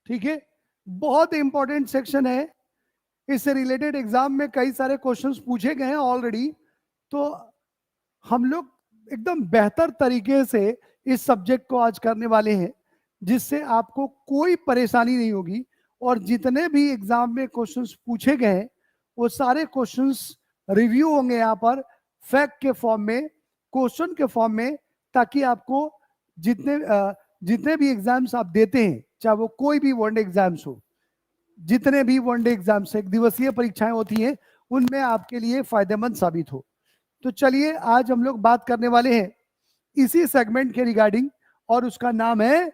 ठीक है, बहुत इंपॉर्टेंट सेक्शन है। इससे रिलेटेड एग्जाम में कई सारे क्वेश्चंस पूछे गए हैं ऑलरेडी। तो हम लोग एकदम बेहतर तरीके से इस सब्जेक्ट को आज करने वाले हैं, जिससे आपको कोई परेशानी नहीं होगी। और जितने भी एग्जाम में क्वेश्चंस पूछे गए हैं वो सारे क्वेश्चंस रिव्यू होंगे यहाँ पर, फैक्ट के फॉर्म में, क्वेश्चन के फॉर्म में, ताकि आपको जितने भी एग्जाम्स आप देते हैं, चाहे वो कोई भी वनडे एग्जाम्स हो, जितने भी वनडे एग्जाम्स एक दिवसीय परीक्षाएं होती हैं, उनमें आपके लिए फायदेमंद साबित हो। तो चलिए आज हम लोग बात करने वाले हैं इसी सेगमेंट के रिगार्डिंग, और उसका नाम है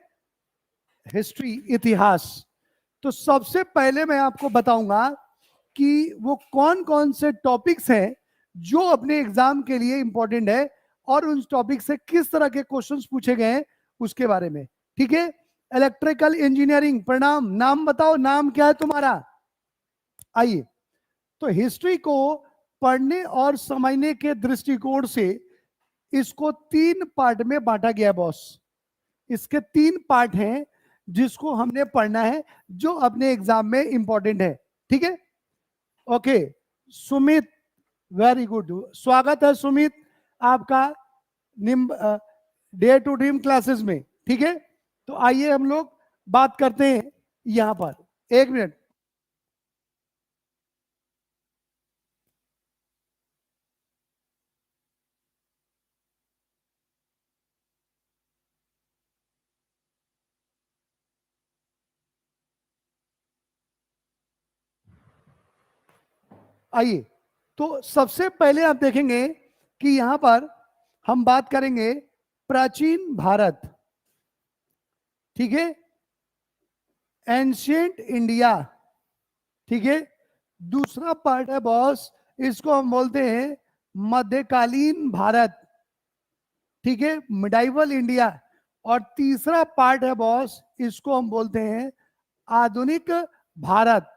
हिस्ट्री, इतिहास। तो सबसे पहले मैं आपको बताऊंगा कि वो कौन कौन से टॉपिक्स हैं जो अपने एग्जाम के लिए इंपॉर्टेंट है, और उन टॉपिक से किस तरह के क्वेश्चंस पूछे गए हैं उसके बारे में। ठीक है, इलेक्ट्रिकल इंजीनियरिंग, प्रणाम, नाम बताओ, नाम क्या है तुम्हारा? आइए, तो हिस्ट्री को पढ़ने और समझने के दृष्टिकोण से इसको 3 पार्ट में बांटा गया है बॉस। इसके 3 पार्ट हैं जिसको हमने पढ़ना है, जो अपने एग्जाम में इंपॉर्टेंट है। ठीक है, ओके। सुमित, वेरी गुड, स्वागत है सुमित आपका डे टू ड्रीम क्लासेस में। ठीक है, तो आइए हम लोग बात करते हैं यहां पर। 1 मिनट। आइए, तो सबसे पहले आप देखेंगे कि यहां पर हम बात करेंगे प्राचीन भारत। ठीक है, एंशियंट इंडिया। ठीक है, दूसरा पार्ट है बॉस, इसको हम बोलते हैं मध्यकालीन भारत। ठीक है, मिडाइवल इंडिया। और तीसरा पार्ट है बॉस, इसको हम बोलते हैं आधुनिक भारत,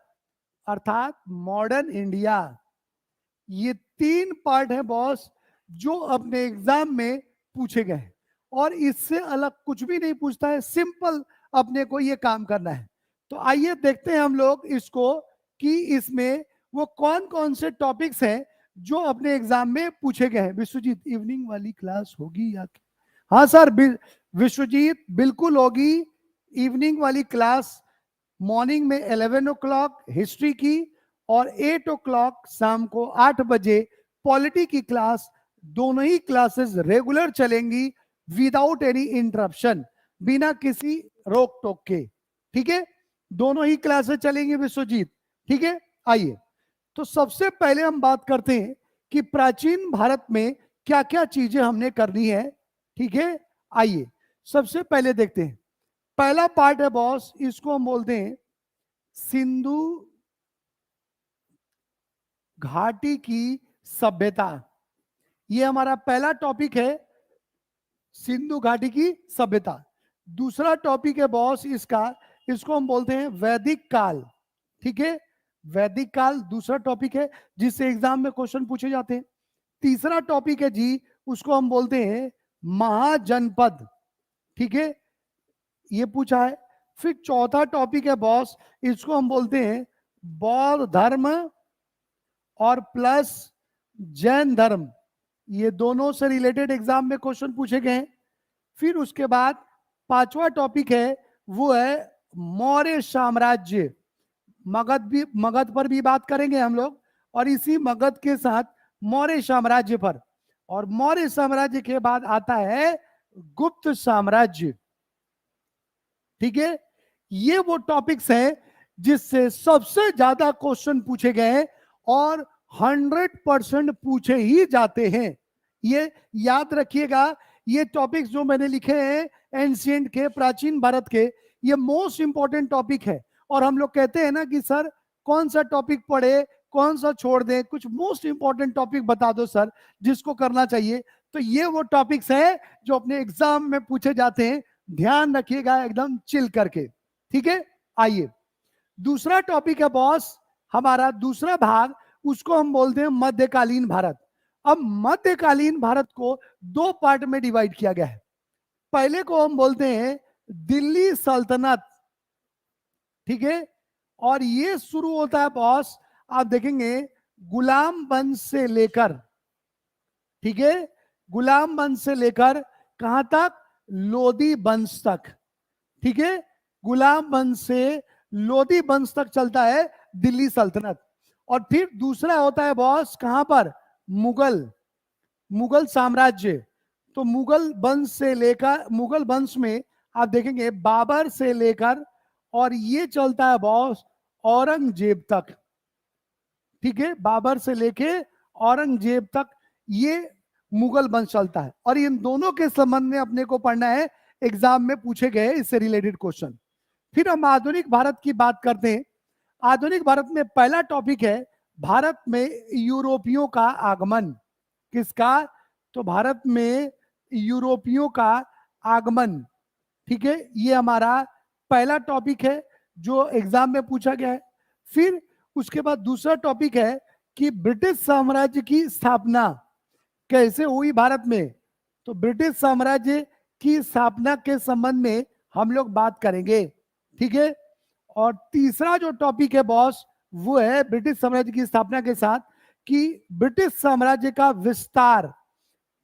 अर्थात मॉडर्न इंडिया। ये 3 पार्ट है बॉस जो अपने एग्जाम में पूछे गए हैं, और इससे अलग कुछ भी नहीं पूछता है। सिंपल अपने को ये काम करना है। तो आइए देखते हैं हम लोग इसको कि इसमें वो कौन कौन से टॉपिक्स हैं जो अपने एग्जाम में पूछे गए हैं। विश्वजीत, इवनिंग वाली क्लास होगी या? हाँ सर, विश्वजीत बिल्कुल होगी। इवनिंग वाली क्लास मॉर्निंग में 11 o'clock हिस्ट्री की, और 8 o'clock शाम को 8 बजे पॉलिटी की क्लास। दोनों ही क्लासेस रेगुलर चलेंगी, विदाउट एनी इंटरप्शन, बिना किसी रोक टोक के। ठीक है, दोनों ही क्लासेस चलेंगी विश्वजीत। ठीक है, आइए, तो सबसे पहले हम बात करते हैं कि प्राचीन भारत में क्या क्या चीजें हमने करनी है। ठीक है, आइए सबसे पहले देखते हैं। पहला पार्ट है बॉस, इसको हम बोलते हैं सिंधु घाटी की सभ्यता। ये हमारा पहला टॉपिक है, सिंधु घाटी की सभ्यता। दूसरा टॉपिक है बॉस इसका, इसको हम बोलते हैं वैदिक काल। ठीक है, वैदिक काल दूसरा टॉपिक है जिससे एग्जाम में क्वेश्चन पूछे जाते हैं। तीसरा टॉपिक है जी, उसको हम बोलते हैं महाजनपद। ठीक है, ये पूछा है। फिर चौथा टॉपिक है बॉस, इसको हम बोलते हैं बौद्ध धर्म और प्लस जैन धर्म। ये दोनों से रिलेटेड एग्जाम में क्वेश्चन पूछे गए हैं। फिर उसके बाद पांचवा टॉपिक है, वो है मौर्य साम्राज्य। मगध पर भी बात करेंगे हम लोग, और इसी मगध के साथ मौर्य साम्राज्य पर। और मौर्य साम्राज्य के बाद आता है गुप्त साम्राज्य। ठीक है, ये वो टॉपिक्स हैं जिससे सबसे ज्यादा क्वेश्चन पूछे गए हैं, और 100% पूछे ही जाते हैं। ये याद रखिएगा, ये टॉपिक्स जो मैंने लिखे हैं एंशिएंट के, प्राचीन भारत के, ये मोस्ट इंपॉर्टेंट टॉपिक है। और हम लोग कहते हैं ना कि सर कौन सा टॉपिक पढ़े, कौन सा छोड़ दें, कुछ मोस्ट इंपॉर्टेंट टॉपिक बता दो सर जिसको करना चाहिए। तो ये वो टॉपिक्स है जो अपने एग्जाम में पूछे जाते हैं, ध्यान रखिएगा एकदम चिल करके। ठीक है, आइए दूसरा टॉपिक है बॉस, हमारा दूसरा भाग, उसको हम बोलते हैं मध्यकालीन भारत। अब मध्यकालीन भारत को 2 पार्ट में डिवाइड किया गया है। पहले को हम बोलते हैं दिल्ली सल्तनत, ठीक है। और ये शुरू होता है बॉस, आप देखेंगे गुलाम वंश से लेकर, ठीक है, गुलाम वंश से लेकर कहां तक, लोधी वंश तक, ठीक है। गुलाम वंश से लोधी वंश तक चलता है दिल्ली सल्तनत। और फिर दूसरा होता है बॉस कहां पर, मुगल, मुगल साम्राज्य। तो मुगल वंश से लेकर, मुगल वंश में आप देखेंगे बाबर से लेकर, और ये चलता है बॉस औरंगजेब तक, ठीक है, बाबर से लेके औरंगजेब तक ये मुगल वंश चलता है। और इन दोनों के संबंध में अपने को पढ़ना है, एग्जाम में पूछे गए इससे रिलेटेड क्वेश्चन। फिर हम आधुनिक भारत की बात करते हैं। आधुनिक भारत में पहला टॉपिक है भारत में यूरोपियों का आगमन। किसका, तो भारत में यूरोपियों का आगमन, ठीक है, ये हमारा पहला टॉपिक है जो एग्जाम में पूछा गया है। फिर उसके बाद दूसरा टॉपिक है कि ब्रिटिश साम्राज्य की स्थापना कैसे हुई भारत में। तो ब्रिटिश साम्राज्य की स्थापना के संबंध में हम लोग बात करेंगे, ठीक है। और तीसरा जो टॉपिक है बॉस वो है ब्रिटिश साम्राज्य की स्थापना के साथ कि ब्रिटिश साम्राज्य का विस्तार,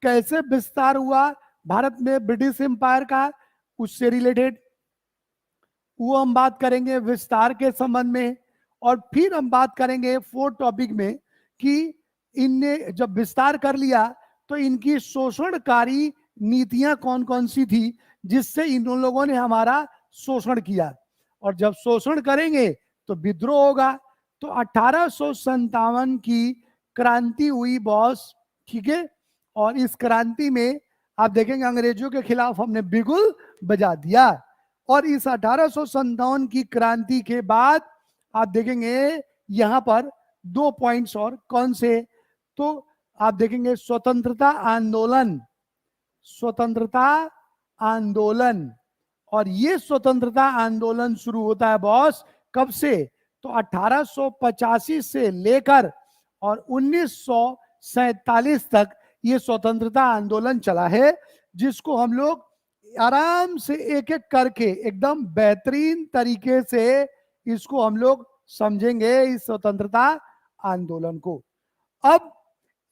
कैसे विस्तार हुआ भारत में ब्रिटिश एम्पायर का, उससे रिलेटेड वो हम बात करेंगे विस्तार के संबंध में। और फिर हम बात करेंगे फोर्थ टॉपिक में कि इनने जब विस्तार कर लिया तो इनकी शोषणकारी नीतियां कौन कौन सी थी जिससे इन लोगों ने हमारा शोषण किया। और जब शोषण करेंगे तो विद्रोह होगा। तो 1857 की क्रांति हुई बॉस, ठीक है। और इस क्रांति में आप देखेंगे अंग्रेजों के खिलाफ हमने बिगुल बजा दिया। और इस 1857 की क्रांति के बाद आप देखेंगे यहां पर 2 पॉइंट्स और कौन से, तो आप देखेंगे स्वतंत्रता आंदोलन, स्वतंत्रता आंदोलन। और ये स्वतंत्रता आंदोलन शुरू होता है बॉस कब से, तो 1885 से लेकर और 1947 तक ये स्वतंत्रता आंदोलन चला है, जिसको हम लोग आराम से एक एक करके एकदम बेहतरीन तरीके से इसको हम लोग समझेंगे इस स्वतंत्रता आंदोलन को। अब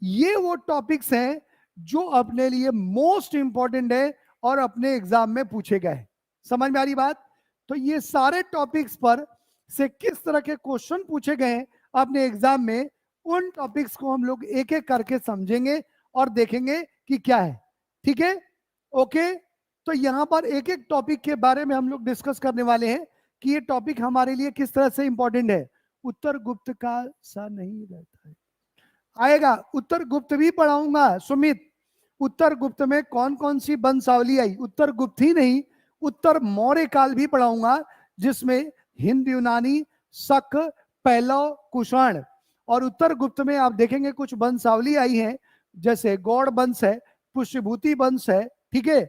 ये वो टॉपिक्स हैं जो अपने लिए मोस्ट इंपॉर्टेंट है और अपने एग्जाम में पूछे गए। समझ में आ रही बात। तो ये सारे टॉपिक्स पर से किस तरह के क्वेश्चन पूछे गए हैं अपने एग्जाम में, उन टॉपिक्स को हम लोग एक एक करके समझेंगे और देखेंगे कि क्या है, ठीक है, ओके। तो यहां पर एक एक टॉपिक के बारे में हम लोग डिस्कस करने वाले हैं कि ये टॉपिक हमारे लिए किस तरह से इंपॉर्टेंट है। उत्तर गुप्त का सा नहीं रहता है, आएगा उत्तर गुप्त भी पढ़ाऊंगा सुमित। उत्तर गुप्त में कौन कौन सी वंशावली आई, उत्तर गुप्त ही नहीं उत्तर मौर्य काल भी पढ़ाऊंगा, जिसमें हिंद यूनानी शक पहलव कुषाण। और उत्तर गुप्त में आप देखेंगे कुछ वंशावली आई है, जैसे गौड़ वंश है, पुष्यभूति वंश है, ठीक है,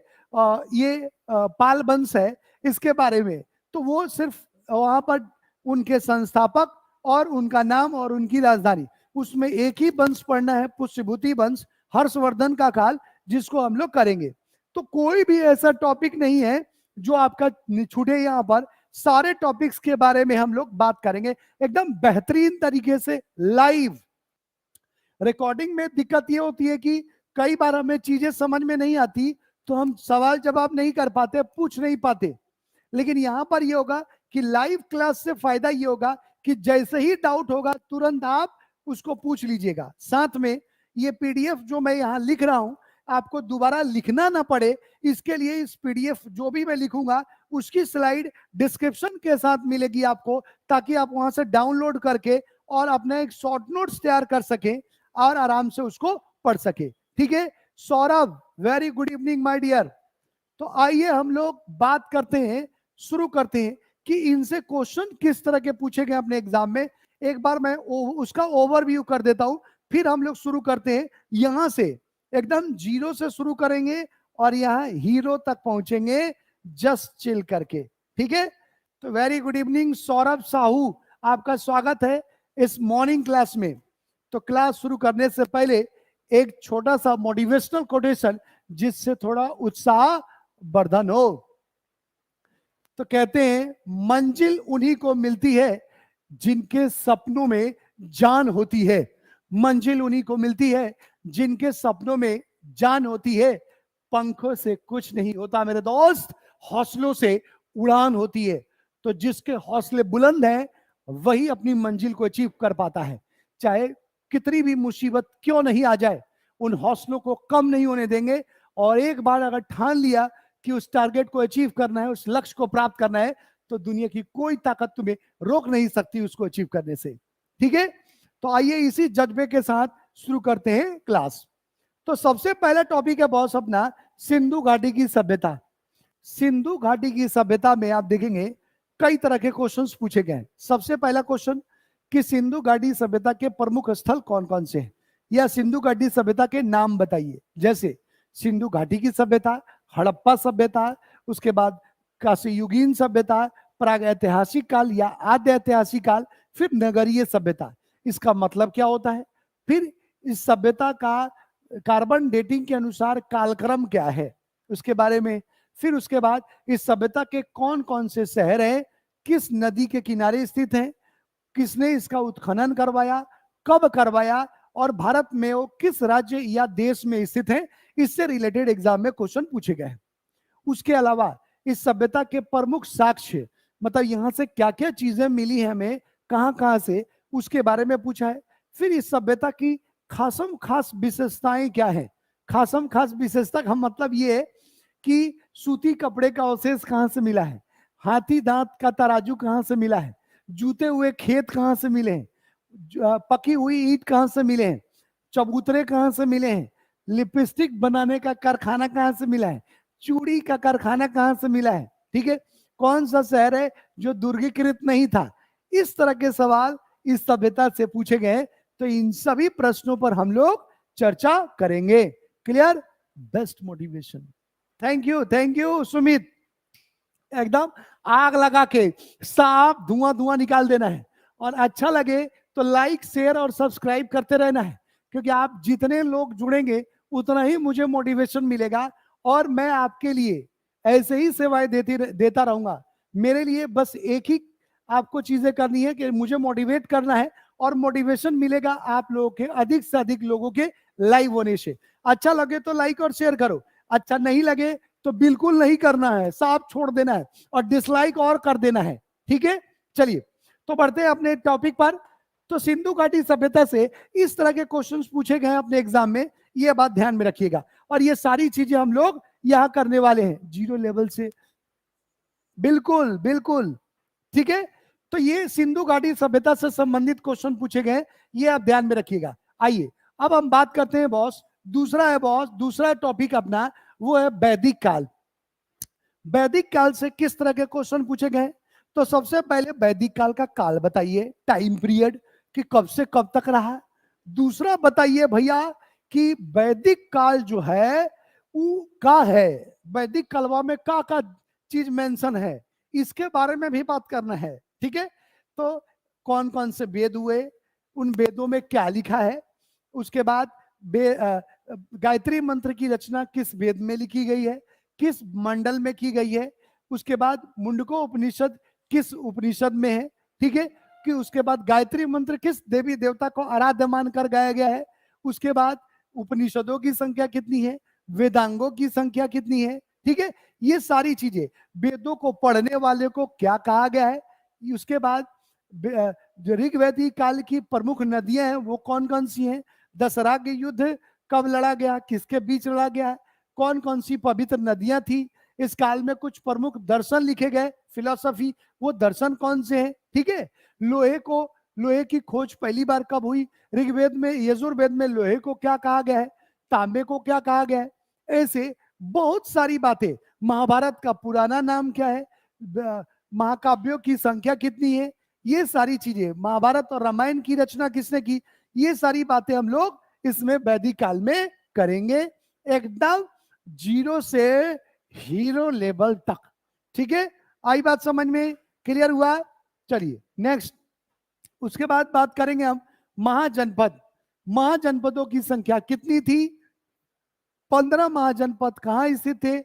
ये पाल वंश है, इसके बारे में। तो वो सिर्फ वहां पर उनके संस्थापक और उनका नाम और उनकी राजधानी, उसमें एक ही वंश पढ़ना है, पुष्यभूति वंश, हर्षवर्धन का काल, जिसको हम लोग करेंगे। तो कोई भी ऐसा टॉपिक नहीं है जो आपका छूटे। यहाँ पर सारे टॉपिक्स के बारे में हम लोग बात करेंगे एकदम बेहतरीन तरीके से लाइव। रिकॉर्डिंग में दिक्कत ये होती है कि कई बार हमें चीजें समझ में नहीं आती तो हम सवाल जवाब नहीं कर पाते, पूछ नहीं पाते। लेकिन यहां पर ये होगा कि लाइव क्लास से फायदा ये होगा कि जैसे ही डाउट होगा तुरंत आप उसको पूछ लीजिएगा। साथ में ये पीडीएफ जो मैं यहाँ लिख रहा हूं आपको दोबारा लिखना ना पड़े, इसके लिए इस पीडीएफ जो भी मैं लिखूंगा उसकी स्लाइड डिस्क्रिप्शन के साथ मिलेगी आपको, ताकि आप वहां से डाउनलोड करके और अपना एक शॉर्ट नोट्स तैयार कर सके और आराम से उसको पढ़ सके, ठीक है। Saurabh, very good evening my dear. तो आइए हम लोग बात करते हैं, शुरू करते हैं कि इनसे क्वेश्चन किस तरह के पूछे गए अपने एग्जाम में। एक बार मैं उसका ओवरव्यू कर देता हूं, फिर हम लोग शुरू करते हैं। यहां से एकदम जीरो से शुरू करेंगे और यहां हीरो तक पहुंचेंगे जस्ट चिल करके, ठीक है। तो very good evening Saurabh Sahu, आपका स्वागत है इस मॉर्निंग क्लास में। तो क्लास शुरू करने से पहले एक छोटा सा मोटिवेशनल कोटेशन जिससे थोड़ा उत्साह वर्धन हो। तो कहते हैं मंजिल उन्हीं को मिलती है जिनके सपनों में जान होती है। मंजिल उन्हीं को मिलती है जिनके सपनों में जान होती है। पंखों से कुछ नहीं होता मेरे दोस्त, हौसलों से उड़ान होती है। तो जिसके हौसले बुलंद हैं वही अपनी मंजिल को अचीव कर पाता है। चाहे कितनी भी मुसीबत क्यों नहीं आ जाए, उन हौसलों को कम नहीं होने देंगे। और एक बार अगर ठान लिया कि उस टारगेट को अचीव करना है, उस लक्ष्य को प्राप्त करना है, तो दुनिया की कोई ताकत तुम्हें रोक नहीं सकती उसको अचीव करने से। ठीक है, तो आइए इसी जज्बे के साथ शुरू करते हैं क्लास। तो सबसे पहला टॉपिक है बॉस अपना सिंधु घाटी की सभ्यता। सिंधु घाटी की सभ्यता में आप देखेंगे कई तरह के क्वेश्चंस पूछे गए हैं। सबसे पहला क्वेश्चन कि सिंधु घाटी सभ्यता के प्रमुख स्थल कौन कौन से हैं, या सिंधु घाटी सभ्यता के नाम बताइए। जैसे सिंधु घाटी की सभ्यता, हड़प्पा सभ्यता, उसके बाद कांस्ययुगीन सभ्यता, प्राग ऐतिहासिक काल या आद्य ऐतिहासिक काल, फिर नगरीय सभ्यता। इसका मतलब क्या होता है, फिर इस सभ्यता का कार्बन डेटिंग के अनुसार कालक्रम क्या है उसके बारे में, फिर उसके बाद इस सभ्यता के कौन कौन से शहर हैं, किस नदी के किनारे स्थित हैं, किसने इसका उत्खनन करवाया, कब करवाया, और भारत में वो किस राज्य या देश में स्थित है, इससे रिलेटेड एग्जाम में क्वेश्चन पूछे गए हैं। उसके अलावा इस सभ्यता के प्रमुख साक्ष्य, मतलब यहां से क्या क्या चीजें मिली है हमें, कहां कहां से, उसके बारे में पूछा है। फिर इस सभ्यता की खासम खास विशेषताएं क्या है। खासम खास विशेषता का मतलब ये है कि सूती कपड़े का अवशेष कहां से मिला है, हाथी दांत का तराजू कहां से मिला है, जूते हुए खेत कहां से मिले हैं, पकी हुई ईंट कहां से मिले हैं, चबूतरे कहां से मिले हैं, लिपस्टिक बनाने का कारखाना कहां से मिला है, चूड़ी का कारखाना कहां से मिला है, ठीक है, कौन सा शहर है जो दुर्गीकृत नहीं था। इस तरह के सवाल इस सभ्यता से पूछे गए। तो इन सभी प्रश्नों पर हम लोग चर्चा करेंगे। Clear? Best motivation. Thank you Sumit. एकदम आग लगा के साफ धुआं धुआं निकाल देना है, और अच्छा लगे तो लाइक शेयर और सब्सक्राइब करते रहना है, क्योंकि आप जितने लोग जुड़ेंगे उतना ही मुझे मोटिवेशन मिलेगा, और मैं आपके लिए ऐसे ही सेवाएं देता रहूंगा। मेरे लिए बस एक ही आपको चीजें करनी है कि मुझे मोटिवेट करना है, और मोटिवेशन मिलेगा आप लोगों के अधिक से अधिक लोगों के लाइव होने से। अच्छा लगे तो लाइक और शेयर करो, अच्छा नहीं लगे तो बिल्कुल नहीं करना है, साफ छोड़ देना है, और डिसलाइक और कर देना है। ठीक है, चलिए तो बढ़ते हैं अपने टॉपिक पर। तो सिंधु घाटी सभ्यता से इस तरह के क्वेश्चंस पूछे गए हैं अपने एग्जाम में, ये बात ध्यान में रखिएगा। और ये सारी चीजें हम लोग यहां करने वाले हैं जीरो लेवल से। बिल्कुल बिल्कुल, ठीक है। तो ये सिंधु घाटी सभ्यता से संबंधित क्वेश्चन पूछे गए, ये आप ध्यान में रखिएगा। आइए अब हम बात करते हैं बॉस, दूसरा टॉपिक अपना वो है वैदिक काल। वैदिक काल से किस तरह के क्वेश्चन पूछे गए। तो सबसे पहले वैदिक काल का काल बताइए, टाइम पीरियड कि कब से कब तक रहा। दूसरा बताइए भैया कि वैदिक काल जो है वो का है, वैदिक कालवा में का चीज मेंशन है, इसके बारे में भी बात करना है। ठीक है, तो कौन कौन से वेद हुए, उन वेदों में क्या लिखा है, उसके बाद गायत्री मंत्र की रचना किस वेद में लिखी गई है, किस मंडल में की गई है, उसके बाद मुंडको उपनिषद किस उपनिषद में है, ठीक है, कि उसके बाद गायत्री मंत्र किस देवी देवता को आराध्य मानकर गाया गया है, उसके बाद उपनिषदों की संख्या कितनी है, वेदांगों की संख्या कितनी है, ठीक है, ये सारी चीजें, वेदों को पढ़ने वाले को क्या कहा गया है, उसके बाद जो ऋग्वैदिक काल की प्रमुख नदियां हैं वो कौन कौन सी हैं, दशहरा के युद्ध कब लड़ा गया, किसके बीच लड़ा गया, कौन कौन सी पवित्र नदियां थी, इस काल में कुछ प्रमुख दर्शन लिखे गए, फिलॉसफी, वो दर्शन कौन से हैं, ठीक है, लोहे की खोज पहली बार कब हुई, ऋग्वेद में यजुर्वेद में लोहे को क्या कहा गया है, तांबे को क्या कहा गया है, ऐसे बहुत सारी बातें, महाभारत का पुराना नाम क्या है, महाकाव्यों की संख्या कितनी है, ये सारी चीजें, महाभारत और रामायण की रचना किसने की, ये सारी बातें हम लोग इसमें वैदिक काल में करेंगे, एकदम जीरो से हीरो लेवल तक। ठीक है, आई बात समझ में, क्लियर हुआ। चलिए नेक्स्ट, उसके बाद बात करेंगे हम महाजनपद। महाजनपदों की संख्या कितनी थी, 15 महाजनपद कहां स्थित थे,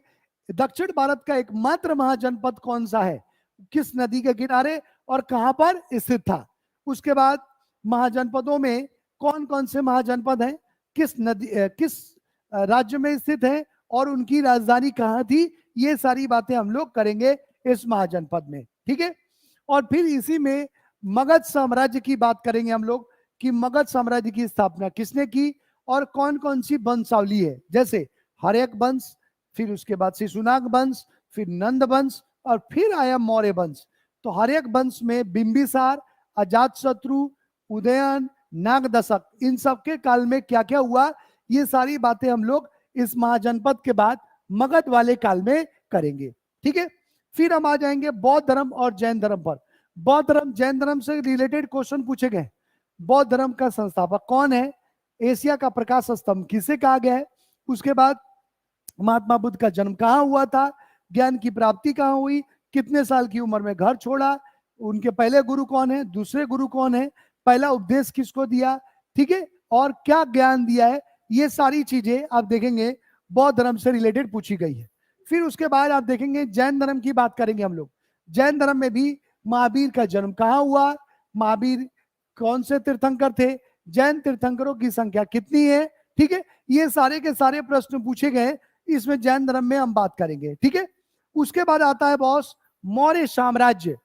दक्षिण भारत का एकमात्र महाजनपद कौन सा है, किस नदी के किनारे और कहां पर स्थित था। उसके बाद महाजनपदों में कौन कौन से महाजनपद हैं, किस नदी किस राज्य में स्थित है और उनकी राजधानी कहां थी, ये सारी बातें हम लोग करेंगे इस महाजनपद में, ठीक है। और फिर इसी में मगध साम्राज्य की बात करेंगे हम लोग कि मगध साम्राज्य की स्थापना किसने की और कौन कौन सी वंशावली है, जैसे हर्यक वंश, फिर उसके बाद शिशुनाग वंश, फिर नंद वंश और फिर आया मौर्य वंश। तो हर्यक वंश में बिंबिसार, अजातशत्रु, उदयन, नागदशक, इन सब के काल में क्या क्या हुआ, ये सारी बातें हम लोग इस महाजनपद के बाद मगध वाले काल में करेंगे, ठीक है। फिर हम आ जाएंगे बौद्ध धर्म और जैन धर्म पर। बौद्ध धर्म जैन धर्म से रिलेटेड क्वेश्चन पूछे गए। बौद्ध धर्म का संस्थापक कौन है, एशिया का प्रकाश स्तंभ किसे कहा गया है, उसके बाद महात्मा बुद्ध का जन्म कहाँ हुआ था, ज्ञान की प्राप्ति कहाँ हुई, कितने साल की उम्र में घर छोड़ा, उनके पहले गुरु कौन है, दूसरे गुरु कौन है, पहला उपदेश किसको दिया, ठीक है, और क्या ज्ञान दिया है, ये सारी चीजें आप देखेंगे बौद्ध धर्म से रिलेटेड पूछी गई है। फिर उसके बाद आप देखेंगे जैन धर्म की बात करेंगे हम लोग। जैन धर्म में भी महावीर का जन्म कहाँ हुआ, महावीर कौन से तीर्थंकर थे, जैन तीर्थंकरों की संख्या कितनी है, ठीक है, ये सारे के सारे प्रश्न पूछे गए, इसमें जैन धर्म में हम बात करेंगे, ठीक है। उसके बाद आता है बॉस मौर्य साम्राज्य।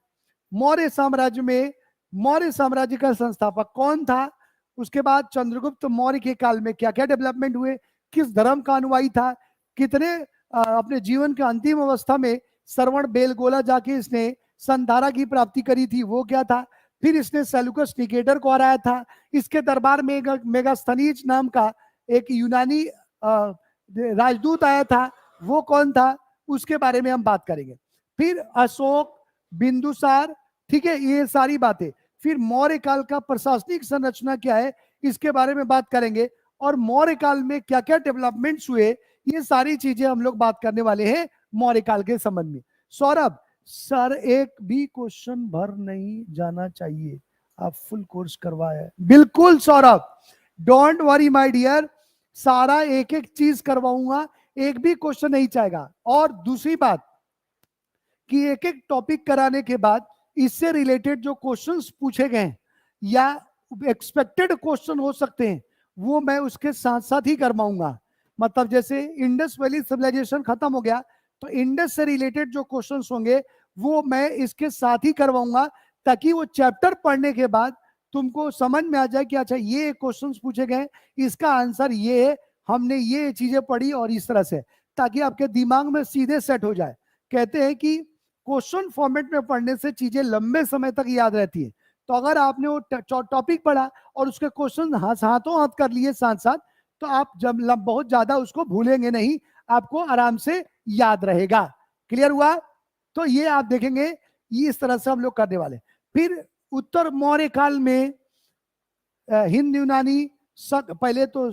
मौर्य साम्राज्य में मौर्य साम्राज्य का संस्थापक कौन था, उसके बाद चंद्रगुप्त मौर्य के काल में क्या क्या डेवलपमेंट हुए, किस धर्म का अनुयायी था, कितने अपने जीवन के अंतिम अवस्था में श्रवण बेलगोला जाके इसने संधारा की प्राप्ति करी थी, वो क्या था, फिर इसने सेलुकस निकेटर को हराया था, इसके दरबार में मेगास्थनीज नाम का एक यूनानी राजदूत आया था, वो कौन था, उसके बारे में हम बात करेंगे। फिर अशोक, बिंदुसार, ठीक है, ये सारी बातें। फिर मौर्य काल का प्रशासनिक संरचना क्या है, इसके बारे में बात करेंगे, और मौर्य काल में क्या क्या डेवलपमेंट्स हुए, ये सारी चीजें हम लोग बात करने वाले हैं मौर्य काल के संबंध में। सौरभ सर एक भी क्वेश्चन भर नहीं जाना चाहिए, आप फुल कोर्स करवाया। बिल्कुल Saurabh, don't worry my dear, सारा एक एक चीज करवाऊंगा, एक भी क्वेश्चन नहीं चाहेगा। और दूसरी बात कि एक एक टॉपिक कराने के बाद इससे रिलेटेड जो क्वेश्चंस पूछे गए या एक्सपेक्टेड क्वेश्चन हो सकते हैं, वो मैं उसके साथ साथ ही करवाऊंगा। मतलब जैसे इंडस वैली सिविलाइजेशन खत्म हो गया, तो इंडस से रिलेटेड जो क्वेश्चंस होंगे वो मैं इसके साथ ही करवाऊंगा, ताकि वो चैप्टर पढ़ने के बाद तुमको समझ में आ जाए कि अच्छा ये क्वेश्चंस पूछे गए, इसका आंसर ये है, हमने ये चीजें पढ़ी और इस तरह से, ताकि आपके दिमाग में सीधे सेट हो जाए। कहते हैं कि क्वेश्चन फॉर्मेट में पढ़ने से चीजें लंबे समय तक याद रहती है। तो अगर आपने वो टॉपिक पढ़ा और उसके क्वेश्चन हाथों हाथ कर लिए साथ साथ, तो आप जब बहुत ज्यादा उसको भूलेंगे नहीं, आपको आराम से याद रहेगा। क्लियर हुआ? तो ये आप देखेंगे, ये इस तरह से हम लोग करने वाले। फिर उत्तर मौर्य काल में हिंद यूनानी पहले तो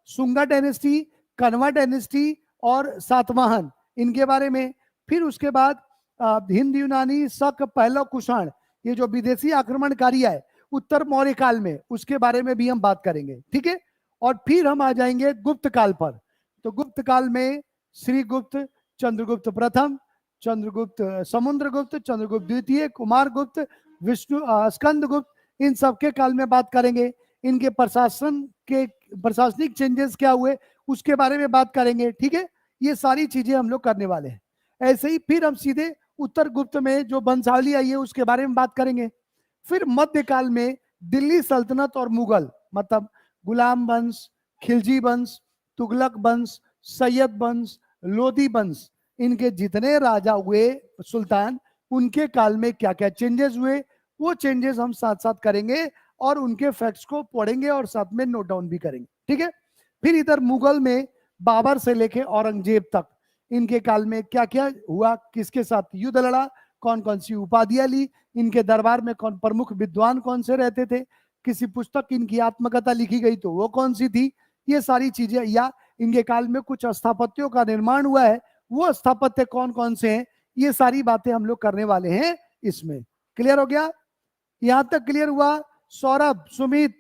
सुंगा डायनेस्टी, कन्वा डायनेस्टी और सातवाहन, इनके बारे में। फिर उसके बाद हिंद यूनानी शक पहला कुषाण, ये जो विदेशी आक्रमणकारी है उत्तर मौर्य काल में, उसके बारे में भी हम बात करेंगे, ठीक है। और फिर हम आ जाएंगे गुप्त काल पर। तो गुप्त काल में श्रीगुप्त, चंद्रगुप्त प्रथम, चंद्रगुप्त समुद्रगुप्त, चंद्रगुप्त द्वितीय, कुमारगुप्त, विष्णु स्कंदगुप्त, इन सबके काल में बात करेंगे। इनके प्रशासनिक चेंजेस क्या हुए उसके बारे में बात करेंगे, ठीक है। ये सारी चीजें हम लोग करने वाले हैं। ऐसे ही फिर हम सीधे उत्तर गुप्त में जो वंशावली आई है उसके बारे में बात करेंगे। फिर मध्यकाल में दिल्ली सल्तनत और मुगल, मतलब गुलाम वंश, खिलजी वंश, तुगलक वंश, सैयद वंश, लोधी वंश, इनके जितने राजा हुए सुल्तान, उनके काल में क्या क्या चेंजेस हुए, वो चेंजेस हम साथ साथ करेंगे और उनके फैक्ट्स को पढ़ेंगे और साथ में नोट डाउन भी करेंगे, ठीक है। फिर इधर मुगल में बाबर से लेके औरंगजेब तक, इनके काल में क्या क्या हुआ, किसके साथ युद्ध लड़ा, कौन कौन सी उपाधियां ली, इनके दरबार में कौन प्रमुख विद्वान कौन से रहते थे, किसी पुस्तक इनकी आत्मकथा लिखी गई तो वो कौन सी थी, ये सारी चीजें। या इनके काल में कुछ स्थापत्यों का निर्माण हुआ है, वो स्थापत्य कौन कौन से हैं, ये सारी बातें हम लोग करने वाले हैं इसमें। क्लियर हो गया? यहां तक क्लियर हुआ? सौरभ, सुमित,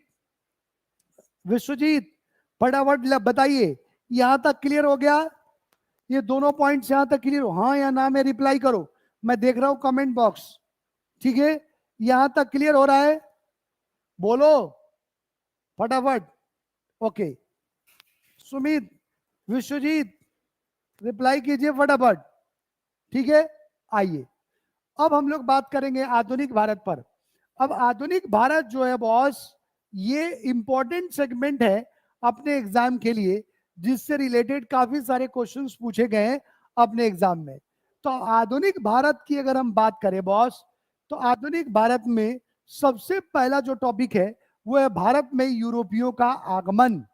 विश्वजीत, फटाफट बताइए, यहां तक क्लियर हो गया? ये दोनों पॉइंट्स यहां तक क्लियर हो? हाँ या ना में रिप्लाई करो, मैं देख रहा हूं कमेंट बॉक्स। ठीक है, यहां तक क्लियर हो रहा है? बोलो फटाफट। ओके, सुमित, विश्वजीत, रिप्लाई कीजिए फटाफट। ठीक है, आइए अब हम लोग बात करेंगे आधुनिक भारत पर। अब आधुनिक भारत जो है बॉस, ये इंपॉर्टेंट सेगमेंट है अपने एग्जाम के लिए, जिससे रिलेटेड काफी सारे क्वेश्चंस पूछे गए हैं अपने एग्जाम में। तो आधुनिक भारत की अगर हम बात करें बॉस, तो आधुनिक भारत में सबसे पहला जो टॉपिक है वो है भारत में यूरोपियों का आगमन।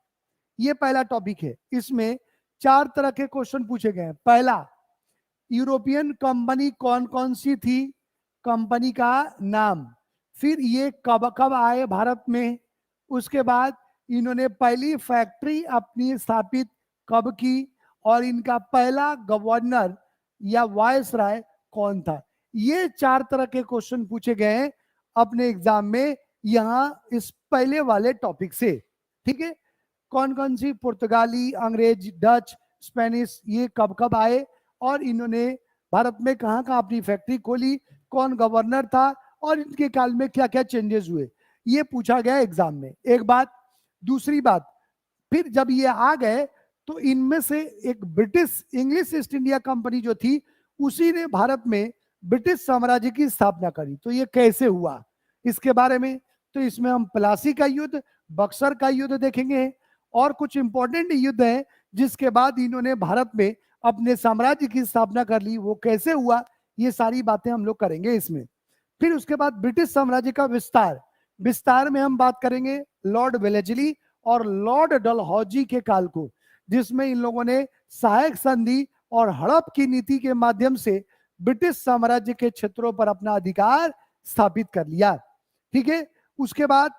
ये पहला टॉपिक है। इसमें 4 तरह के क्वेश्चन पूछे गए हैं। पहला, यूरोपियन कंपनी कौन कौन सी थी, कंपनी का नाम, फिर ये कब कब आए भारत में, उसके बाद इन्होंने पहली फैक्ट्री अपनी स्थापित कब की, और इनका पहला गवर्नर या वायसराय कौन था। ये 4 तरह के क्वेश्चन पूछे गए हैं अपने एग्जाम में यहां इस पहले वाले टॉपिक से। ठीक है, कौन कौन सी, पुर्तगाली, अंग्रेज, डच, स्पेनिश, ये कब कब आए, और इन्होंने भारत में कहां कहां अपनी फैक्ट्री खोली, कौन गवर्नर था, और इनके काल में क्या क्या चेंजेस हुए, ये पूछा गया एग्जाम में। एक बात। दूसरी बात, फिर जब ये आ गए तो इनमें से एक British English east India company जो थी, उसी ने भारत में ब्रिटिश साम्राज्य की स्थापना करी। तो ये कैसे हुआ, इसके बारे में, तो इसमें हम प्लासी का युद्ध, बक्सर का युद्ध देखेंगे, और कुछ इंपॉर्टेंट युद्ध है जिसके बाद इन्होंने भारत में अपने साम्राज्य की स्थापना कर ली, वो कैसे हुआ, ये सारी बातें हम लोग करेंगे इसमें। फिर उसके बाद ब्रिटिश साम्राज्य का विस्तार, विस्तार में हम बात करेंगे लॉर्ड वेलेस्ली और लॉर्ड डलहौजी के काल को, जिसमें इन लोगों ने सहायक संधि और हड़प की नीति के माध्यम से ब्रिटिश साम्राज्य के क्षेत्रों पर अपना अधिकार स्थापित कर लिया। ठीक है, उसके बाद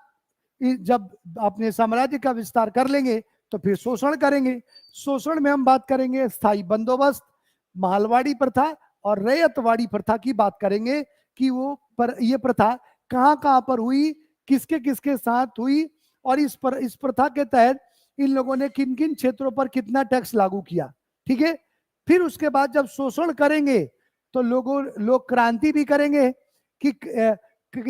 जब अपने साम्राज्य का विस्तार कर लेंगे तो फिर शोषण करेंगे। शोषण में हम बात करेंगे स्थायी बंदोबस्त, मालवाड़ी प्रथा और रैयतवाड़ी प्रथा की बात करेंगे कि वो ये प्रथा कहां कहां पर हुई, किसके किसके साथ हुई, और इस प्रथा के तहत इन लोगों ने किन किन क्षेत्रों पर कितना टैक्स लागू किया। ठीक है, फिर उसके बाद जब शोषण करेंगे तो लोग क्रांति भी करेंगे कि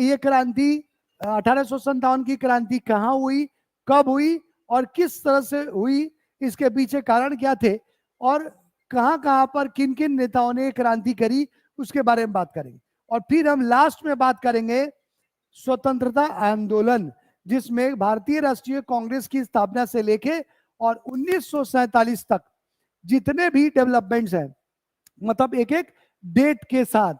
ये क्रांति 1857 की क्रांति कहां हुई, कब हुई और किस तरह से हुई, इसके पीछे कारण क्या थे, और कहां कहां पर किन किन नेताओं ने क्रांति करी, उसके बारे में बात करेंगे। और फिर हम लास्ट में बात करेंगे स्वतंत्रता आंदोलन, जिसमें भारतीय राष्ट्रीय कांग्रेस की स्थापना से लेके और 1947 तक जितने भी डेवलपमेंट्स हैं, मतलब एक एक डेट के साथ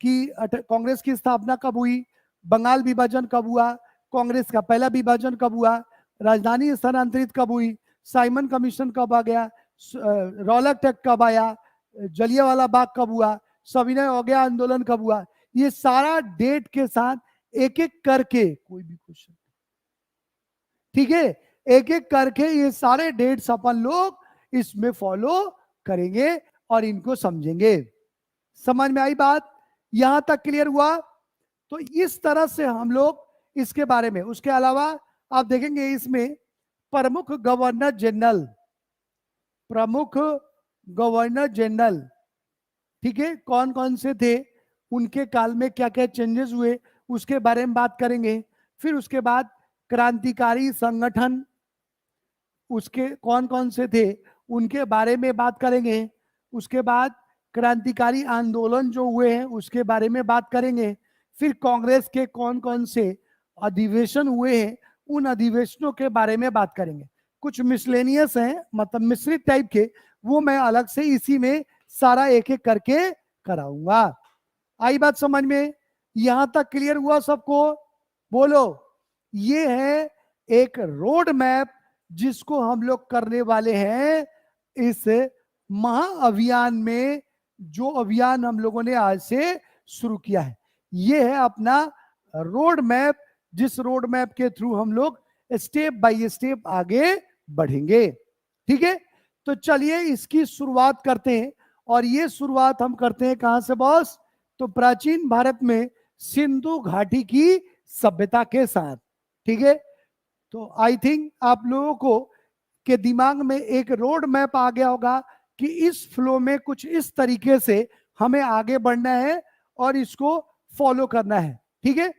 कि कांग्रेस की स्थापना कब हुई, बंगाल विभाजन कब हुआ, कांग्रेस का पहला विभाजन कब हुआ, राजधानी स्थानांतरित कब हुई, साइमन कमीशन कब आ गया, रॉलक एक्ट कब आया, जलियांवाला बाग कब हुआ, सविनय अवज्ञा आंदोलन कब हुआ, ये सारा डेट के साथ एक एक करके, कोई भी क्वेश्चन, ठीक है, एक एक करके ये सारे डेट्स अपन लोग इसमें फॉलो करेंगे और इनको समझेंगे। समझ में आई बात? यहां तक क्लियर हुआ? तो इस तरह से हम लोग इसके बारे में, उसके अलावा आप देखेंगे इसमें प्रमुख गवर्नर जनरल, प्रमुख गवर्नर जनरल, ठीक है, कौन कौन से थे, उनके काल में क्या क्या चेंजेस हुए, उसके बारे में बात करेंगे। फिर उसके बाद क्रांतिकारी संगठन, उसके कौन कौन से थे, उनके बारे में बात करेंगे। उसके बाद क्रांतिकारी आंदोलन जो हुए हैं उसके बारे में बात करेंगे। फिर कांग्रेस के कौन कौन से अधिवेशन हुए हैं, उन अधिवेशनों के बारे में बात करेंगे। कुछ मिसलेनियस हैं, मतलब मिश्रित टाइप के, वो मैं अलग से इसी में सारा एक एक करके कराऊंगा। आई बात समझ में? यहां तक क्लियर हुआ सबको? बोलो। ये है एक रोड मैप जिसको हम लोग करने वाले हैं इस महाअभियान में, जो अभियान हम लोगों ने आज से शुरू किया है। ये है अपना रोड मैप, जिस रोड मैप के थ्रू हम लोग स्टेप बाय स्टेप आगे बढ़ेंगे। ठीक है, तो चलिए इसकी शुरुआत करते हैं। और ये शुरुआत हम करते हैं कहां से बॉस? तो प्राचीन भारत में सिंधु घाटी की सभ्यता के साथ। ठीक है, तो आई थिंक आप लोगों को के दिमाग में एक रोड मैप आ गया होगा कि इस फ्लो में कुछ इस तरीके से हमें आगे बढ़ना है और इसको फॉलो करना है, ठीक है।